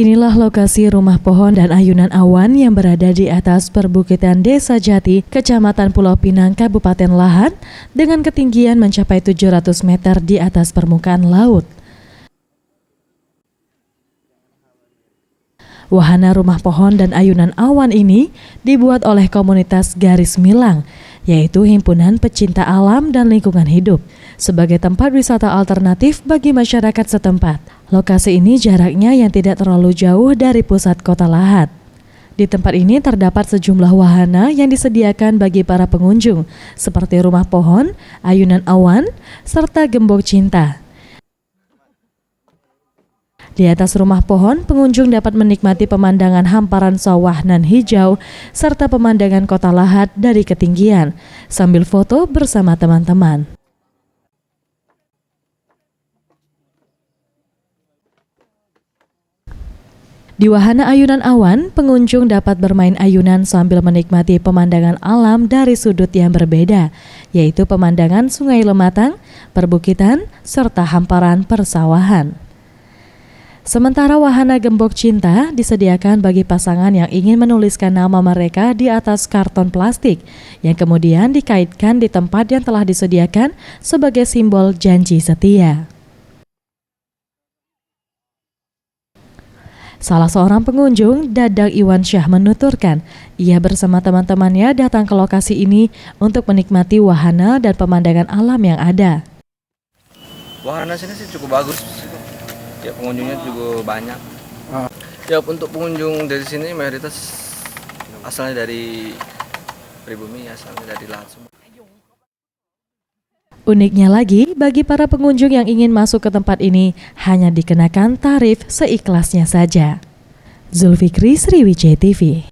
Inilah lokasi rumah pohon dan ayunan awan yang berada di atas perbukitan Desa Jati, Kecamatan Pulau Pinang, Kabupaten Lahat, dengan ketinggian mencapai 700 meter di atas permukaan laut. Wahana rumah pohon dan ayunan awan ini dibuat oleh komunitas Garis Milang, yaitu himpunan pecinta alam dan lingkungan hidup, sebagai tempat wisata alternatif bagi masyarakat setempat. Lokasi ini jaraknya yang tidak terlalu jauh dari pusat kota Lahat. Di tempat ini terdapat sejumlah wahana yang disediakan bagi para pengunjung, seperti rumah pohon, ayunan awan, serta gembok cinta. Di atas rumah pohon, pengunjung dapat menikmati pemandangan hamparan sawah nan hijau serta pemandangan kota Lahat dari ketinggian, sambil foto bersama teman-teman. Di wahana ayunan awan, pengunjung dapat bermain ayunan sambil menikmati pemandangan alam dari sudut yang berbeda, yaitu pemandangan Sungai Lematang, perbukitan, serta hamparan persawahan. Sementara wahana gembok cinta disediakan bagi pasangan yang ingin menuliskan nama mereka di atas karton plastik, yang kemudian dikaitkan di tempat yang telah disediakan sebagai simbol janji setia. Salah seorang pengunjung, Dadang Iwan Syah, menuturkan ia bersama teman-temannya datang ke lokasi ini untuk menikmati wahana dan pemandangan alam yang ada. Wahana sini sih cukup bagus, ya pengunjungnya juga banyak. Ya untuk pengunjung dari sini mayoritas asalnya dari pribumi, asalnya dari Lahat semua. Uniknya lagi, bagi para pengunjung yang ingin masuk ke tempat ini hanya dikenakan tarif seikhlasnya saja. Zulfikri, Sriwijaya TV.